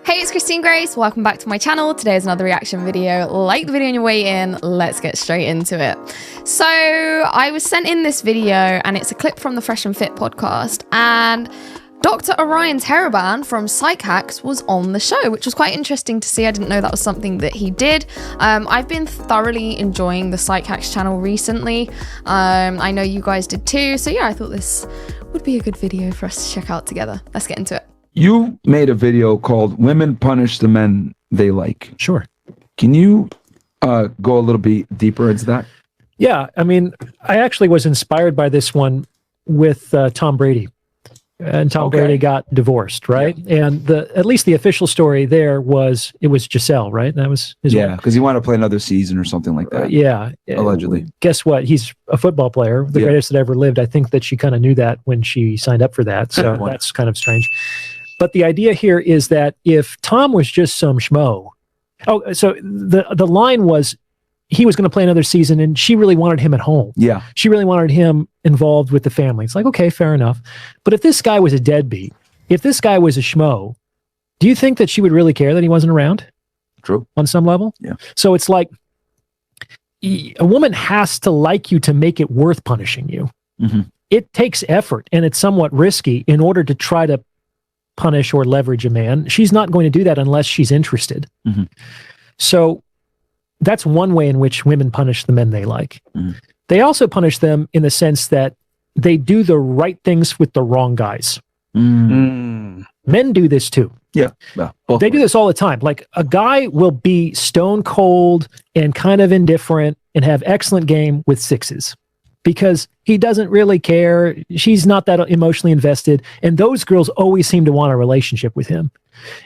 Hey, it's Christine Grace. Welcome back to my channel. Today is another reaction video. Like the video on your way in. Let's get straight into it. So I was sent in this video and it's a clip from the Fresh and Fit podcast, and Dr. Orion Teraban from Psych Hacks was on the show, which was quite interesting to see. I didn't know that was something that he did. I've been thoroughly enjoying the Psych Hacks channel recently. I know you guys did too. So yeah, I thought this would be a good video for us to check out together. Let's get into it. You made a video called Women Punish the Men They Like. Sure. Can you go a little bit deeper into that? Yeah, I mean, I actually was inspired by this one with Tom Brady. And Tom Brady got divorced, right? Yeah. And at least the official story there was, it was Giselle, right? That was his wife. Because he wanted to play another season or something like that. Yeah. Allegedly. Guess what? He's a football player, the greatest that ever lived. I think that she kind of knew that when she signed up for that. So that's kind of strange. But the idea here is that if Tom was just some schmo, so the line was he was going to play another season and she really wanted him at home. Yeah. She really wanted him involved with the family. It's like, okay, fair enough. But if this guy was a deadbeat, if this guy was a schmo, do you think that she would really care that he wasn't around? True. On some level? Yeah. So it's like a woman has to like you to make it worth punishing you. Mm-hmm. It takes effort and it's somewhat risky in order to try to punish or leverage a man. She's not going to do that unless she's interested. Mm-hmm. So that's one way in which women punish the men they like. Mm-hmm. They also punish them in the sense that they do the right things with the wrong guys. Mm. Men do this too. Yeah. They do this all the time. Like a guy will be stone cold and kind of indifferent and have excellent game with sixes because he doesn't really care. She's not that emotionally invested. And those girls always seem to want a relationship with him.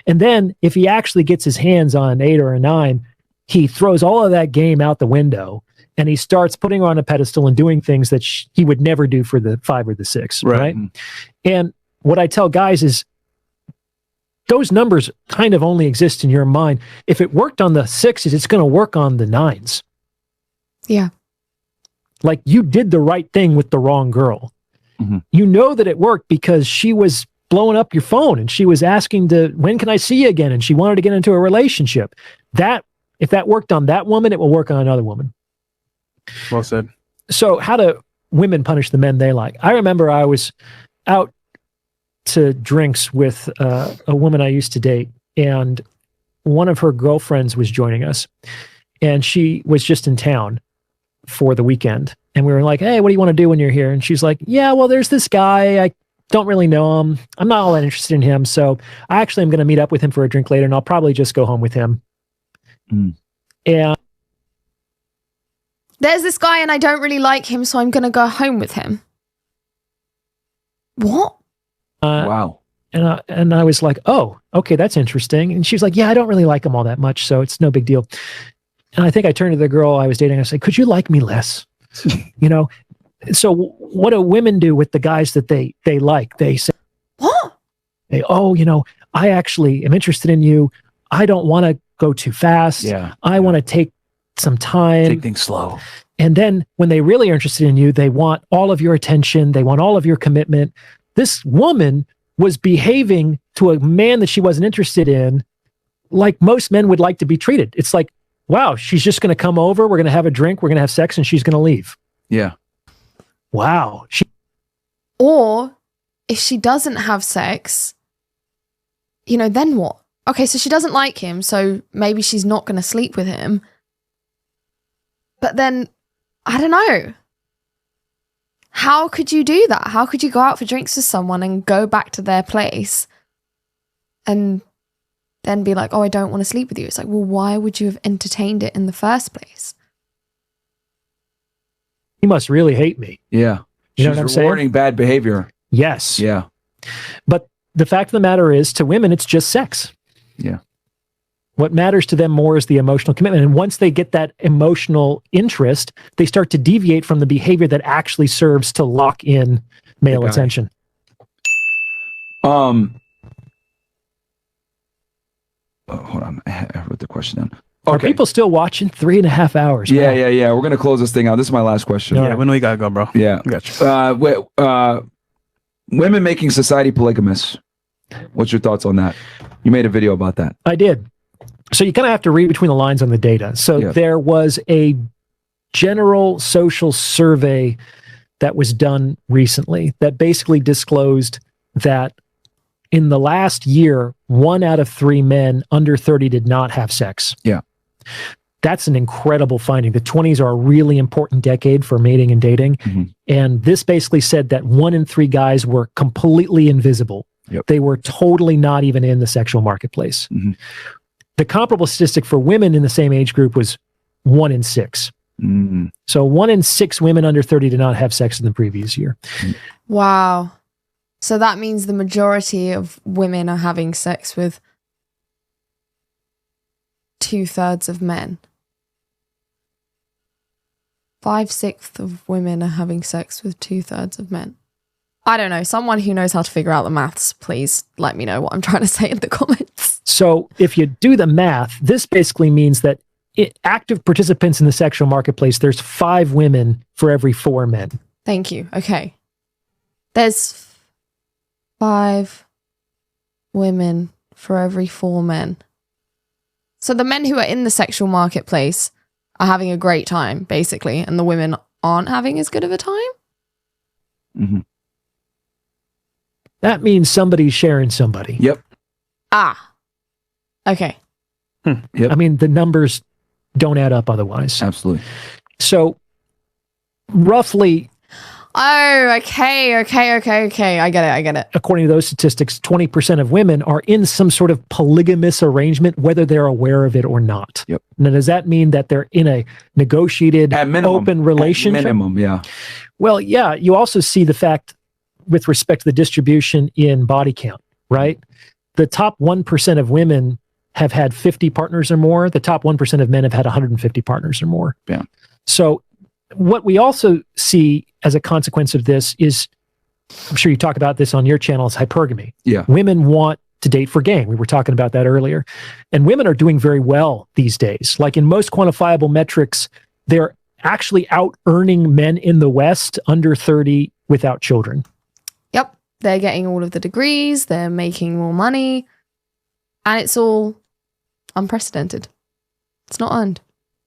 And then if he actually gets his hands on an 8 or a 9, he throws all of that game out the window and he starts putting her on a pedestal and doing things that he would never do for the 5 or the 6. Right. And what I tell guys is those numbers kind of only exist in your mind. If it worked on the 6s, it's going to work on the 9s. Yeah. Like you did the right thing with the wrong girl. Mm-hmm. You know that it worked because she was blowing up your phone and she was asking when can I see you again? And she wanted to get into a relationship. If that worked on that woman, it will work on another woman. Well said. So how do women punish the men they like? I remember I was out to drinks with a woman I used to date, and one of her girlfriends was joining us, and she was just in town for the weekend. And we were like, hey, what do you want to do when you're here? And she's like, yeah, well, there's this guy. I don't really know him. I'm not all that interested in him. So I actually am going to meet up with him for a drink later, and I'll probably just go home with him. Mm. And there's this guy and I don't really like him, so I'm going to go home with him. What? Wow. And I was like, oh, okay, that's interesting. And she's like, yeah, I don't really like him all that much, so it's no big deal. And I think I turned to the girl I was dating. I said, could you like me less? You know? So what do women do with the guys that they like? They say, what? Oh, you know, I actually am interested in you. I don't want to go too fast. Yeah. I want to take some time. Take things slow. And then when they really are interested in you, they want all of your attention. They want all of your commitment. This woman was behaving to a man that she wasn't interested in like most men would like to be treated. It's like, wow, she's just going to come over. We're going to have a drink. We're going to have sex and she's going to leave. Yeah. Wow. Or if she doesn't have sex, you know, then what? Okay, so she doesn't like him, so maybe she's not going to sleep with him. But then, I don't know. How could you do that? How could you go out for drinks with someone and go back to their place and then be like, oh, I don't want to sleep with you? It's like, well, why would you have entertained it in the first place? He must really hate me. Yeah. You know what I'm saying? Rewarding bad behavior. Yes. Yeah. But the fact of the matter is, to women, it's just sex. Yeah. What matters to them more is the emotional commitment. And once they get that emotional interest, they start to deviate from the behavior that actually serves to lock in male attention. Oh, hold on. I wrote the question down. Are people still watching 3.5 hours? Yeah, yeah, yeah. We're going to close this thing out. This is my last question. Yeah, when do we got to go, bro? Yeah. Gotcha. Women making society polygamous. What's your thoughts on that? You made a video about that. I did. So you kind of have to read between the lines on the data. So there was a general social survey that was done recently that basically disclosed that in the last year, 1 out of 3 men under 30 did not have sex. Yeah. That's an incredible finding. The 20s are a really important decade for mating and dating. Mm-hmm. And this basically said that 1 in 3 guys were completely invisible. Yep. They were totally not even in the sexual marketplace. Mm-hmm. The comparable statistic for women in the same age group was 1 in 6. Mm-hmm. So 1 in 6 women under 30 did not have sex in the previous year. Wow. So that means the majority of women are having sex with 2/3 of men. 5/6 of women are having sex with 2/3 of men. I don't know. Someone who knows how to figure out the maths, please let me know what I'm trying to say in the comments. So if you do the math, this basically means that active participants in the sexual marketplace, there's 5 women for every 4 men. Thank you. Okay. There's 5 women for every 4 men. So the men who are in the sexual marketplace are having a great time, basically, and the women aren't having as good of a time? Mm-hmm. That means somebody's sharing somebody. Yep. Ah. Okay. Yep. I mean, the numbers don't add up otherwise. Absolutely. So roughly, Oh, okay. I get it. according to those statistics, 20% of women are in some sort of polygamous arrangement, whether they're aware of it or not. Yep. Now, does that mean that they're in a negotiated, At minimum, open relationship? At minimum, yeah. Well, yeah, you also see the fact with respect to the distribution in body count, right? The top 1% of women have had 50 partners or more. The top 1% of men have had 150 partners or more. Yeah. So what we also see as a consequence of this is, I'm sure you talk about this on your channel, is hypergamy. Yeah. Women want to date for gain. We were talking about that earlier. And women are doing very well these days. Like in most quantifiable metrics, they're actually out earning men in the West under 30 without children. Yep. They're getting all of the degrees. They're making more money. And it's all unprecedented. It's not earned.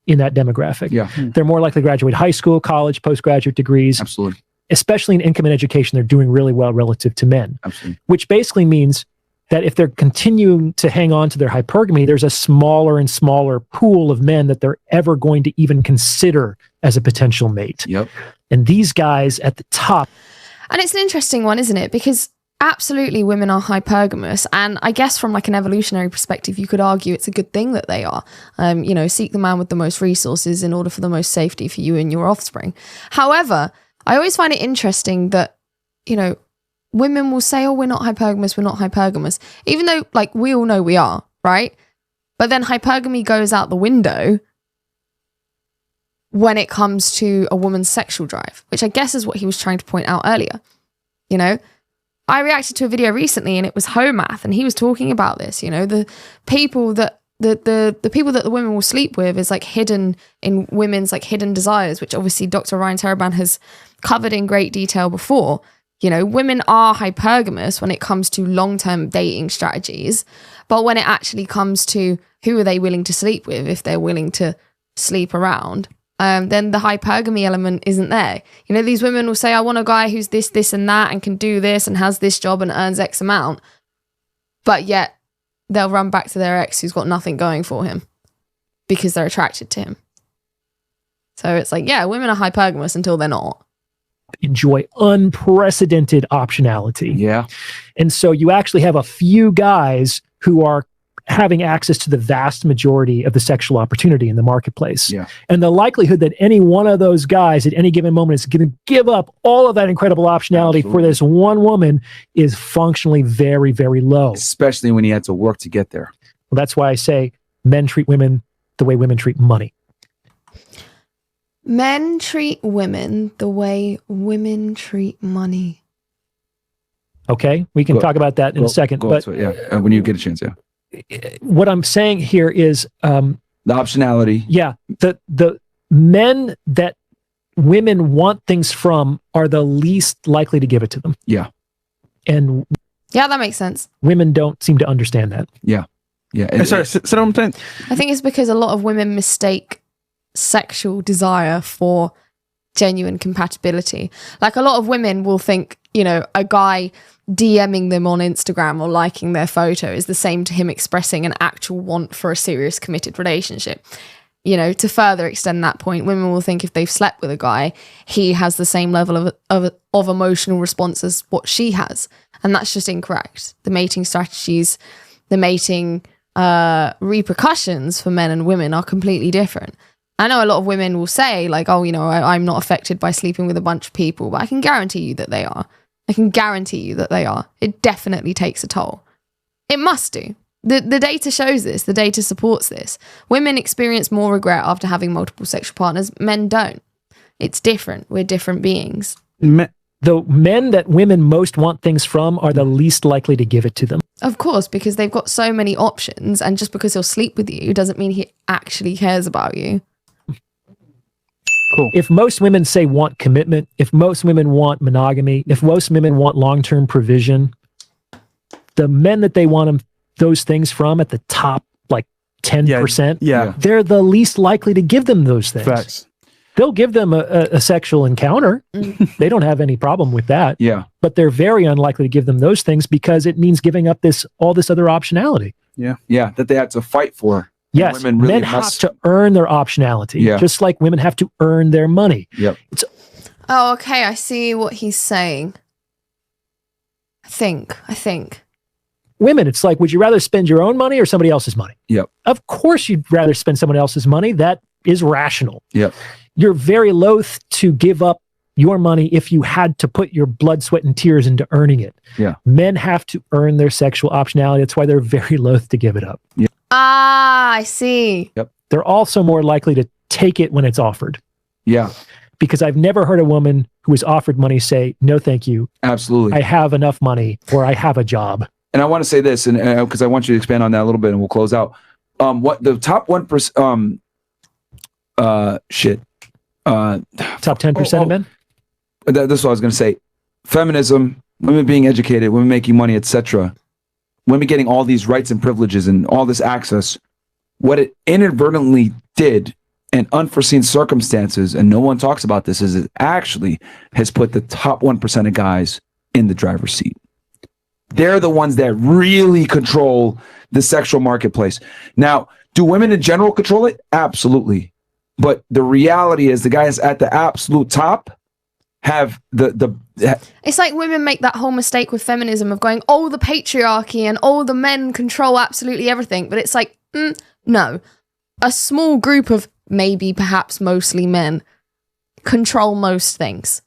In that demographic. Yeah. They're more likely to graduate high school, college, postgraduate degrees. Absolutely. Especially in income and education, they're doing really well relative to men. Absolutely. Which basically means that if they're continuing to hang on to their hypergamy, there's a smaller and smaller pool of men that they're ever going to even consider as a potential mate. Yep. And these guys at the top. And it's an interesting one, isn't it? Because absolutely women are hypergamous. And I guess from like an evolutionary perspective, you could argue it's a good thing that they are. Seek the man with the most resources in order for the most safety for you and your offspring. However, I always find it interesting that, women will say, oh, we're not hypergamous, even though like we all know we are, right? But then hypergamy goes out the window when it comes to a woman's sexual drive, which I guess is what he was trying to point out earlier. I reacted to a video recently and it was Homath, and he was talking about this, the people that the people that the women will sleep with is like hidden in women's like hidden desires, which obviously Dr. Ryan Teraban has covered in great detail before. Women are hypergamous when it comes to long-term dating strategies, but when it actually comes to who are they willing to sleep with, if they're willing to sleep around, then the hypergamy element isn't there. These women will say, I want a guy who's this, and that, and can do this, and has this job and earns X amount. But yet they'll run back to their ex who's got nothing going for him because they're attracted to him. So it's like, yeah, women are hypergamous until they're not. Enjoy unprecedented optionality. Yeah. And so you actually have a few guys who are having access to the vast majority of the sexual opportunity in the marketplace. Yeah. And the likelihood that any one of those guys at any given moment is going to give up all of that incredible optionality for this one woman is functionally very, very low. Especially when he had to work to get there. Well, that's why I say men treat women the way women treat money. Men treat women the way women treat money. Okay, we can talk about that in a second. But when you get a chance, what I'm saying here is the optionality. Yeah, the men that women want things from are the least likely to give it to them. Yeah. And Yeah, that makes sense. Women don't seem to understand that. Yeah. Sorry, so what I'm saying. I think it's because a lot of women mistake sexual desire for genuine compatibility. Like a lot of women will think, a guy DMing them on Instagram or liking their photo is the same to him expressing an actual want for a serious committed relationship. To further extend that point, women will think if they've slept with a guy, he has the same level of emotional response as what she has. And that's just incorrect. The mating strategies, the mating repercussions for men and women are completely different. I know a lot of women will say like, oh, I'm not affected by sleeping with a bunch of people, but I can guarantee you that they are. It definitely takes a toll. It must do. The data shows this. The data supports this. Women experience more regret after having multiple sexual partners. Men don't. It's different. We're different beings. The men that women most want things from are the least likely to give it to them. Of course, because they've got so many options, and just because he'll sleep with you doesn't mean he actually cares about you. Cool. If most women say want commitment, if most women want monogamy, if most women want long-term provision, the men that they want those things from at the top, like 10%, they're the least likely to give them those things. Facts. They'll give them a sexual encounter. They don't have any problem with that. Yeah. But they're very unlikely to give them those things because it means giving up all this other optionality. Yeah, that they had to fight for. Yes, women really men have to earn their optionality, just like women have to earn their money. Yep. Oh, okay. I see what he's saying. I think. Women, it's like, would you rather spend your own money or somebody else's money? Yep. Of course you'd rather spend someone else's money. That is rational. Yep. You're very loath to give up your money if you had to put your blood, sweat, and tears into earning it. Yeah. Men have to earn their sexual optionality. That's why they're very loath to give it up. Yeah. Ah, I see. Yep. They're also more likely to take it when it's offered. Yeah. Because I've never heard a woman who was offered money say, no, thank you. Absolutely. I have enough money, or I have a job. And I want to say this, and because I want you to expand on that a little bit, and we'll close out. What the top 1%? Top 10% of men. That's what I was going to say. Feminism, women being educated, women making money, etc. Women getting all these rights and privileges and all this access. What it inadvertently did, in unforeseen circumstances, and no one talks about this, is it actually has put the top 1% of guys in the driver's seat. They're the ones that really control the sexual marketplace. Now, do women in general control it? Absolutely. But the reality is the guys at the absolute top have it's like women make that whole mistake with feminism of going, oh, the patriarchy and all the men control absolutely everything. But it's like, no. A small group of maybe perhaps mostly men control most things.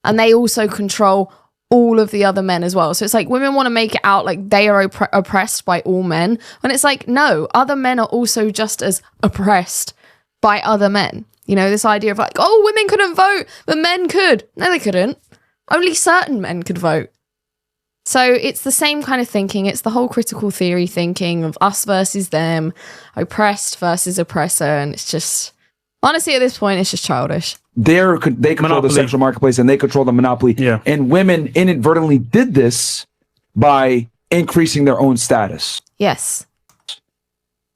And they also control all of the other men as well. So it's like women want to make it out like they are oppressed by all men. And it's like, no, other men are also just as oppressed by other men. This idea of like, oh, women couldn't vote, but men could. No, they couldn't. Only certain men could vote. So it's the same kind of thinking. It's the whole critical theory thinking of us versus them, oppressed versus oppressor. And it's just, honestly, at this point, it's just childish. They control the sexual marketplace and they control the monopoly. Yeah. And women inadvertently did this by increasing their own status. Yes.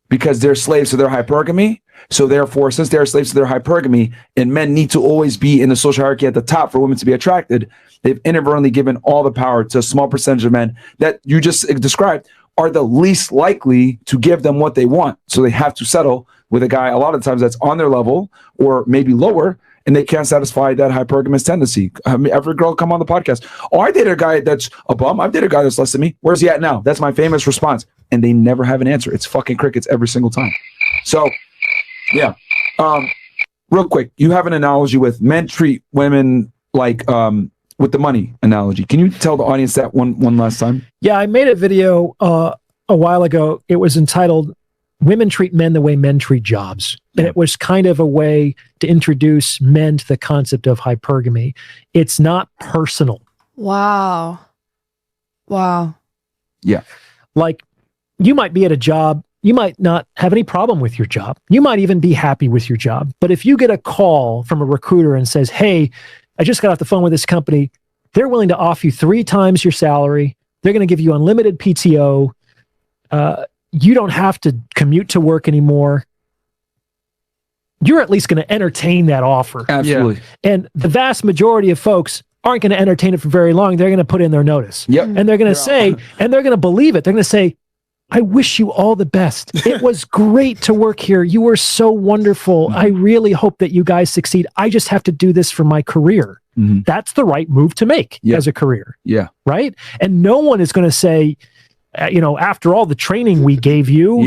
Because they're slaves to their hypergamy. So therefore, since they're slaves to their hypergamy and men need to always be in the social hierarchy at the top for women to be attracted, they've inadvertently given all the power to a small percentage of men that you just described are the least likely to give them what they want. So they have to settle with a guy a lot of times that's on their level or maybe lower, and they can't satisfy that hypergamous tendency. Every girl come on the podcast, oh, I dated a guy that's a bum. I've dated a guy that's less than me. Where's he at now? That's my famous response. And they never have an answer. It's fucking crickets every single time. So, yeah. Real quick, you have an analogy with men treat women like with the money analogy. Can you tell the audience that one last time? Yeah, I made a video a while ago. It was entitled Women Treat Men the Way Men Treat Jobs. And it was kind of a way to introduce men to the concept of hypergamy. It's not personal. Wow. Yeah. Like, you might be at a job, you might not have any problem with your job. You might even be happy with your job. But if you get a call from a recruiter and says, hey, I just got off the phone with this company, they're willing to offer you 3 times your salary, They're going to give you unlimited PTO. You don't have to commute to work anymore. You're at least going to entertain that offer. Absolutely. Yeah. And the vast majority of folks aren't going to entertain it for very long. They're going to put in their notice. Yep. And they're going to say, and they're going to believe it. They're going to say, I wish you all the best. It was great to work here. You were so wonderful. I really hope that you guys succeed. I just have to do this for my career. That's the right move to make as a career. Yeah. Right? And no one is going to say, after all the training we gave you,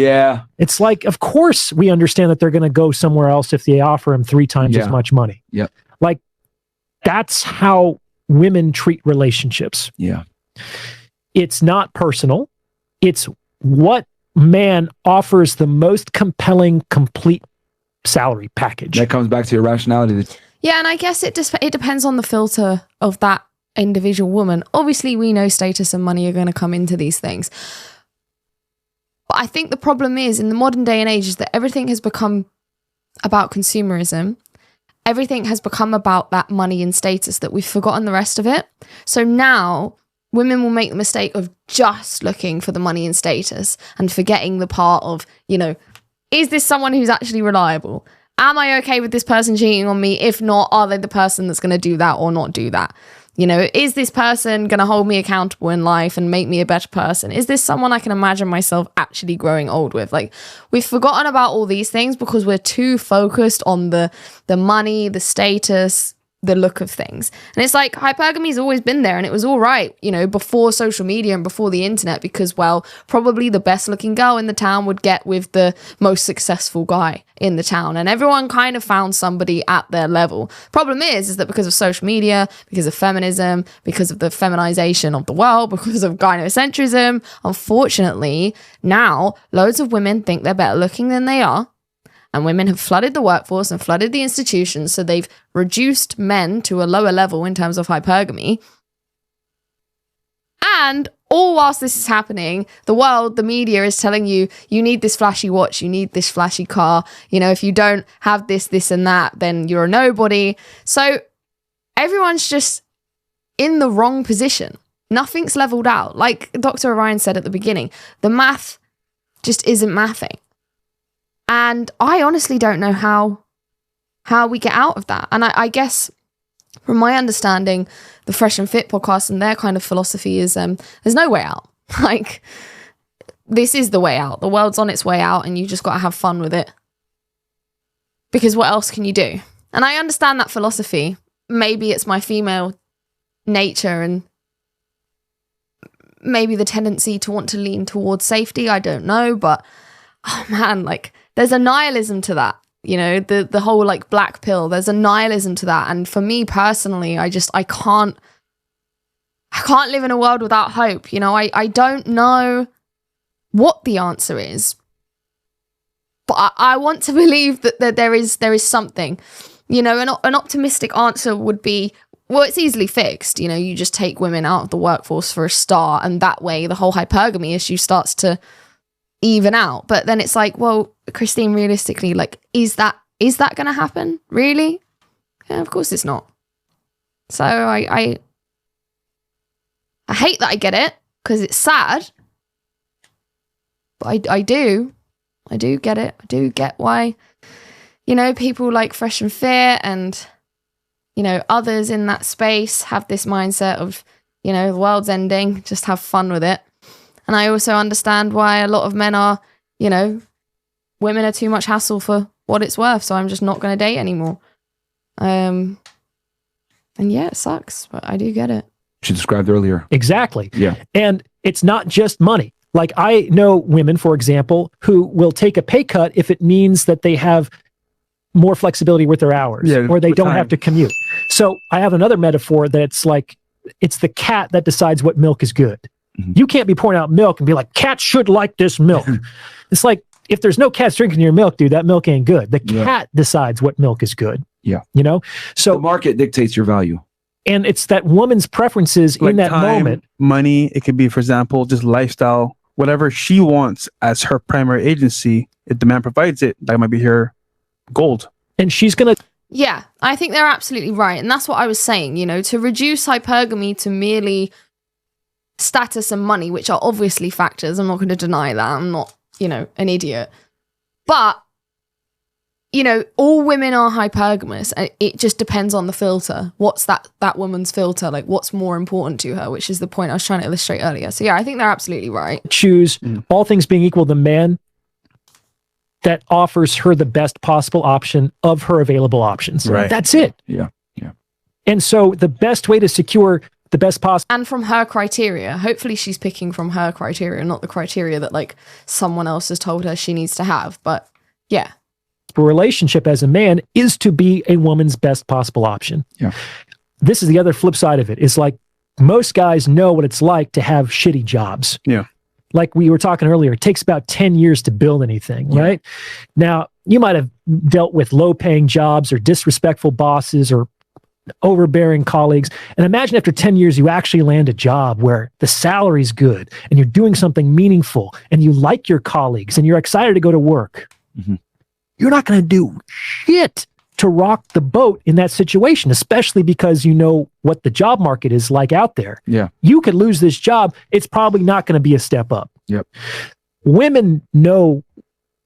it's like, of course we understand that they're going to go somewhere else if they offer them 3 times as much money. Yeah. Like, that's how women treat relationships. Yeah. It's not personal. It's what man offers the most compelling, complete salary package. That comes back to your rationality. Yeah, and I guess it depends on the filter of that individual woman. Obviously, we know status and money are going to come into these things. But I think the problem is, in the modern day and age, is that everything has become about consumerism. Everything has become about that money and status that we've forgotten the rest of it. So now women will make the mistake of just looking for the money and status and forgetting the part of, is this someone who's actually reliable? Am I okay with this person cheating on me? If not, are they the person that's going to do that or not do that? Is this person going to hold me accountable in life and make me a better person? Is this someone I can imagine myself actually growing old with? Like, we've forgotten about all these things because we're too focused on the money, the status, the look of things. And it's like, hypergamy's always been there, and it was all right, before social media and before the internet, because, well, probably the best looking girl in the town would get with the most successful guy in the town, and everyone kind of found somebody at their level. Problem is that because of social media, because of feminism, because of the feminization of the world, because of gynocentrism, unfortunately, now loads of women think they're better looking than they are. And women have flooded the workforce and flooded the institutions, so they've reduced men to a lower level in terms of hypergamy. And all whilst this is happening, the world, the media is telling you, you need this flashy watch, you need this flashy car. If you don't have this, this and that, then you're a nobody. So everyone's just in the wrong position. Nothing's leveled out. Like Dr. Orion said at the beginning, the math just isn't mathing. And I honestly don't know how we get out of that. And I guess, from my understanding, the Fresh and Fit podcast and their kind of philosophy is there's no way out. Like, this is the way out. The world's on its way out, and you just got to have fun with it. Because what else can you do? And I understand that philosophy. Maybe it's my female nature and maybe the tendency to want to lean towards safety. I don't know, but oh man, like, there's a nihilism to that, the whole like black pill. There's a nihilism to that. And for me personally, I can't live in a world without hope. I don't know what the answer is, but I want to believe that there is something, an optimistic answer would be, well, it's easily fixed. You just take women out of the workforce for a start, and that way the whole hypergamy issue starts to even out. But then it's like, well, Christine, realistically, like, is that going to happen? Really? Yeah, of course it's not. So I hate that I get it, because it's sad, but I do get it. I do get why, people like Fresh and Fit and, others in that space have this mindset of, the world's ending, just have fun with it. And I also understand why a lot of men are, women are too much hassle for what it's worth, so I'm just not going to date anymore. And yeah, it sucks, but I do get it. She described earlier. Exactly. Yeah. And it's not just money. Like, I know women, for example, who will take a pay cut if it means that they have more flexibility with their hours, or they don't have to commute. So I have another metaphor that's like, it's the cat that decides what milk is good. You can't be pouring out milk and be like, cats should like this milk. It's like, if there's no cats drinking your milk, dude, that milk ain't good. The cat decides what milk is good. Yeah. So the market dictates your value. And it's that woman's preferences like in that time, moment. Money, it could be, for example, just lifestyle, whatever she wants as her primary agency. If the man provides it, that might be her gold. And she's going to... Yeah, I think they're absolutely right. And that's what I was saying, to reduce hypergamy to merely status and money, which are obviously factors. I'm not going to deny that. I'm not, an idiot. But, all women are hypergamous. And it just depends on the filter. What's that woman's filter? Like, what's more important to her, which is the point I was trying to illustrate earlier. So, yeah, I think they're absolutely right. Choose, all things being equal, the man that offers her the best possible option of her available options. Right. That's it. Yeah. And so the best way to secure the best possible... And from her criteria. Hopefully she's picking from her criteria, not the criteria that, like, someone else has told her she needs to have. But, yeah. relationship as a man is to be a woman's best possible option. Yeah. This is the other flip side of it. It's like most guys know what it's like to have shitty jobs. Yeah. Like we were talking earlier, it takes about 10 years to build anything, right? Now, you might have dealt with low-paying jobs or disrespectful bosses or overbearing colleagues. And imagine after 10 years, you actually land a job where the salary's good and you're doing something meaningful and you like your colleagues and you're excited to go to work. Mm-hmm. You're not going to do shit to rock the boat in that situation, especially because you know what the job market is like out there. Yeah. You could lose this job. It's probably not going to be a step up. Yep. Women know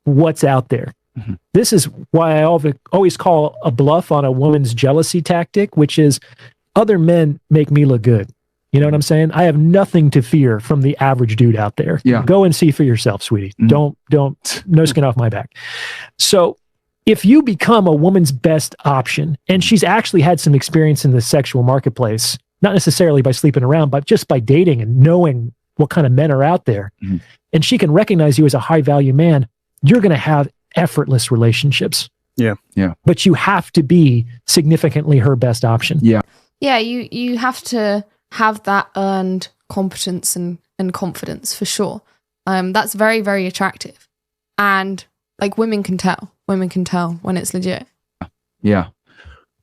what's out there. Mm-hmm. This is why I always call a bluff on a woman's jealousy tactic, which is other men make me look good. You know what I'm saying? I have nothing to fear from the average dude out there. Yeah. Go and see for yourself, sweetie. Mm-hmm. Don't, no skin off my back. So if you become a woman's best option, and she's actually had some experience in the sexual marketplace, not necessarily by sleeping around, but just by dating and knowing what kind of men are out there, mm-hmm. and she can recognize you as a high value man, you're going to have effortless relationships. Yeah. Yeah. But you have to be significantly her best option. Yeah. Yeah, you have to have that earned competence and confidence for sure. That's very, very attractive. And like women can tell when it's legit. Yeah.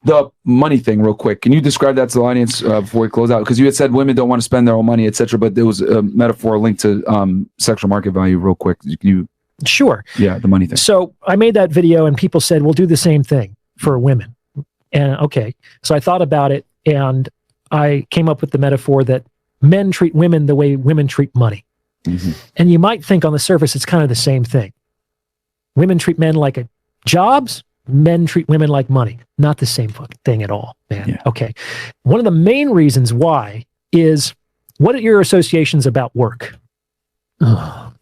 The money thing real quick. Can you describe that to the audience before we close out? Because you had said women don't want to spend their own money, etc. But there was a metaphor linked to sexual market value real quick. Sure. Yeah, the money thing. So I made that video and people said, we'll do the same thing for women. And okay. So I thought about it and I came up with the metaphor that men treat women the way women treat money. Mm-hmm. And you might think on the surface, it's kind of the same thing. Women treat men like jobs, men treat women like money. Not the same fucking thing at all, man. Yeah. Okay. One of the main reasons why is, what are your associations about work?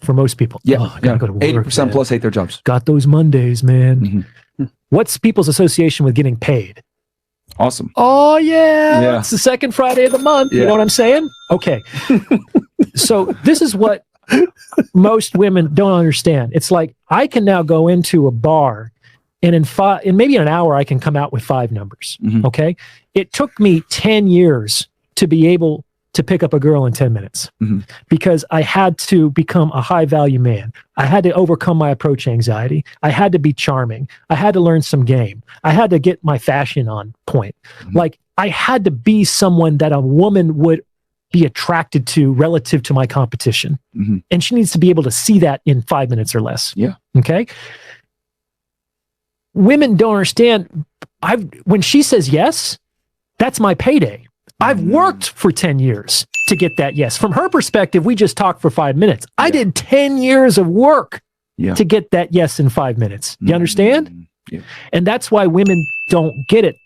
For most people. Yeah. I gotta go to work, 80% man. plus hate their jobs. Got those Mondays, man. Mm-hmm. What's people's association with getting paid? Awesome. Oh, yeah. Yeah. It's the second Friday of the month. Yeah. You know what I'm saying? Okay. So this is what most women don't understand. It's like, I can now go into a bar and in maybe an hour, I can come out with 5 numbers. Mm-hmm. Okay. It took me 10 years to be able to pick up a girl in 10 minutes Mm-hmm. because I had to become a high value man. I had to overcome my approach anxiety. I had to be charming. I had to learn some game. I had to get my fashion on point. Mm-hmm. Like I had to be someone that a woman would be attracted to relative to my competition. Mm-hmm. And she needs to be able to see that in 5 minutes or less. Yeah. Okay. Women don't understand. When she says yes, that's my payday. I've worked for 10 years to get that yes. From her perspective, we just talked for 5 minutes. I did 10 years of work to get that yes in 5 minutes. You understand? Yeah. And that's why women don't get it.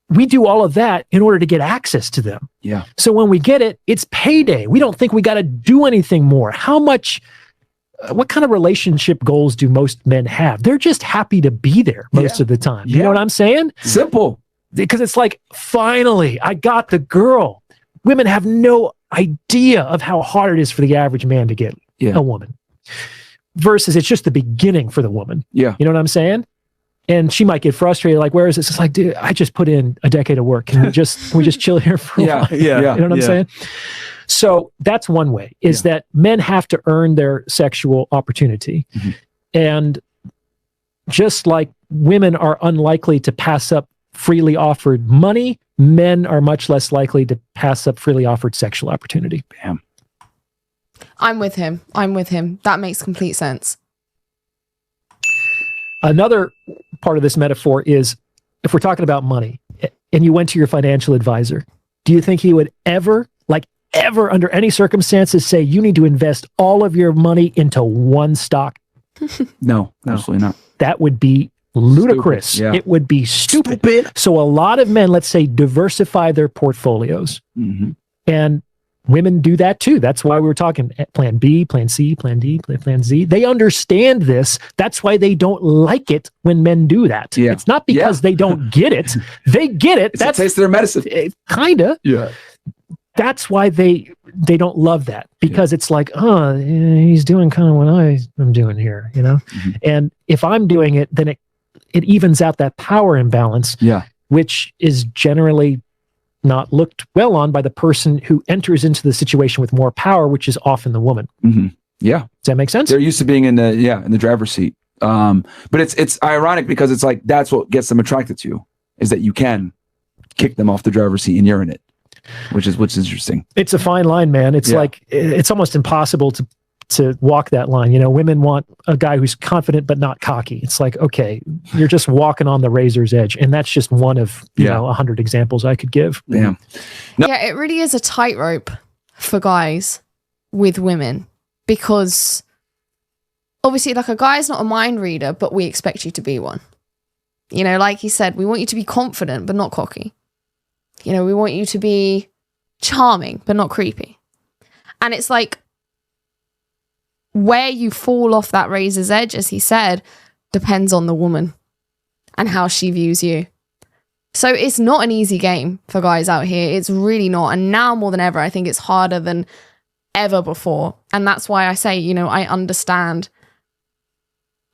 We do all of that in order to get access to them. Yeah. So when we get it, it's payday. We don't think we got to do anything more. What kind of relationship goals do most men have? They're just happy to be there most of the time. You know what I'm saying? Simple. Because it's like, finally, I got the girl. Women have no idea of how hard it is for the average man to get a woman. Versus it's just the beginning for the woman. Yeah. You know what I'm saying? And she might get frustrated, like, where is this? It's like, dude, I just put in a decade of work. Can we just chill here for a while? Yeah. You know what I'm saying? So that's one way, is that men have to earn their sexual opportunity. Mm-hmm. And just like women are unlikely to pass up freely offered money, men are much less likely to pass up freely offered sexual opportunity. Bam. I'm with him. That makes complete sense. Another part of this metaphor is, if we're talking about money and you went to your financial advisor, do you think he would ever ever, under any circumstances, say you need to invest all of your money into one stock. No, absolutely not. That would be ludicrous. Stupid, yeah. It would be stupid. So a lot of men, let's say, diversify their portfolios. And women do that too. That's why we were talking plan B, plan C, plan D, plan Z. They understand this. That's why they don't like it when men do that. Yeah. It's not because they don't get it. They get it. It's a taste of their medicine. Kinda. Yeah. That's why they don't love that, because it's like, he's doing kind of what I'm doing here, you know? And if I'm doing it, then it evens out that power imbalance, which is generally not looked well on by the person who enters into the situation with more power, which is often the woman. Yeah. Does that make sense? They're used to being in the driver's seat. But it's ironic because it's like, that's what gets them attracted to you, is that you can kick them off the driver's seat and you're in it, which is interesting. It's a fine line, man. It's like, it's almost impossible to walk that line. You know, women want a guy who's confident but not cocky. It's like, okay, you're just walking on the razor's edge, and that's just one of you know 100 examples I could give. Damn. Yeah, it really is a tightrope for guys with women, because obviously, like, a guy is not a mind reader, but we expect you to be one. You know, like he said, we want you to be confident but not cocky. You know, we want you to be charming but not creepy. And it's like, where you fall off that razor's edge, as he said, depends on the woman and how she views you. So it's not an easy game for guys out here. It's really not. And now more than ever, I think it's harder than ever before. And that's why I say, you know, I understand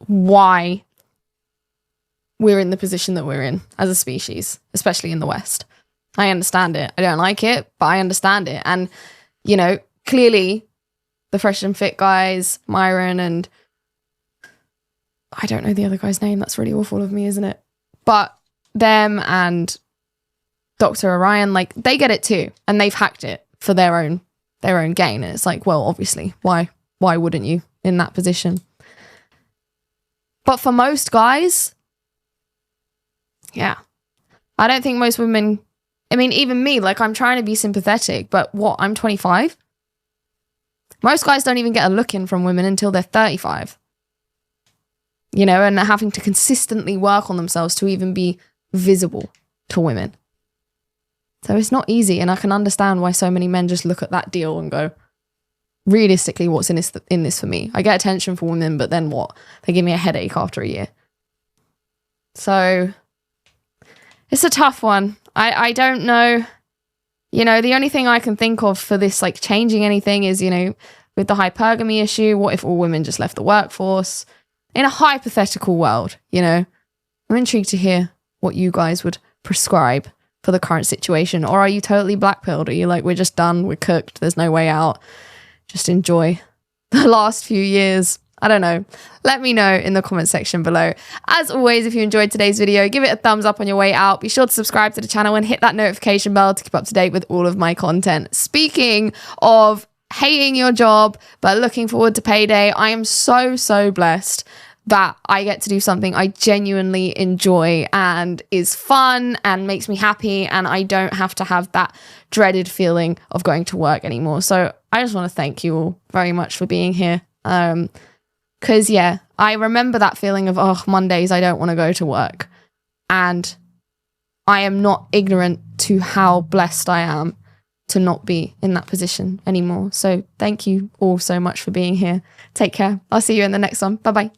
why we're in the position that we're in as a species, especially in the West. I understand it. I don't like it, but I understand it. And, you know, clearly the Fresh and Fit guys, Myron, and I don't know the other guy's name. That's really awful of me, isn't it? But them and Dr. Orion, like, they get it too. And they've hacked it for their own gain. And it's like, well, obviously, why wouldn't you in that position? But for most guys, yeah, I don't think most women, I mean, even me, like, I'm trying to be sympathetic, but what, I'm 25? Most guys don't even get a look in from women until they're 35. You know, and they're having to consistently work on themselves to even be visible to women. So it's not easy, and I can understand why so many men just look at that deal and go, realistically, what's in this for me? I get attention for women, but then what? They give me a headache after a year. So it's a tough one. I don't know. You know, the only thing I can think of for this, like, changing anything is, you know, with the hypergamy issue, what if all women just left the workforce? In a hypothetical world, you know, I'm intrigued to hear what you guys would prescribe for the current situation. Or are you totally blackpilled? Are you like, we're just done, we're cooked, there's no way out, just enjoy the last few years? I don't know. Let me know in the comment section below. As always, if you enjoyed today's video, give it a thumbs up on your way out. Be sure to subscribe to the channel and hit that notification bell to keep up to date with all of my content. Speaking of hating your job, but looking forward to payday, I am so blessed that I get to do something I genuinely enjoy and is fun and makes me happy, and I don't have to have that dreaded feeling of going to work anymore. So I just want to thank you all very much for being here. Because, yeah, I remember that feeling of, oh, Mondays, I don't want to go to work. And I am not ignorant to how blessed I am to not be in that position anymore. So thank you all so much for being here. Take care. I'll see you in the next one. Bye-bye.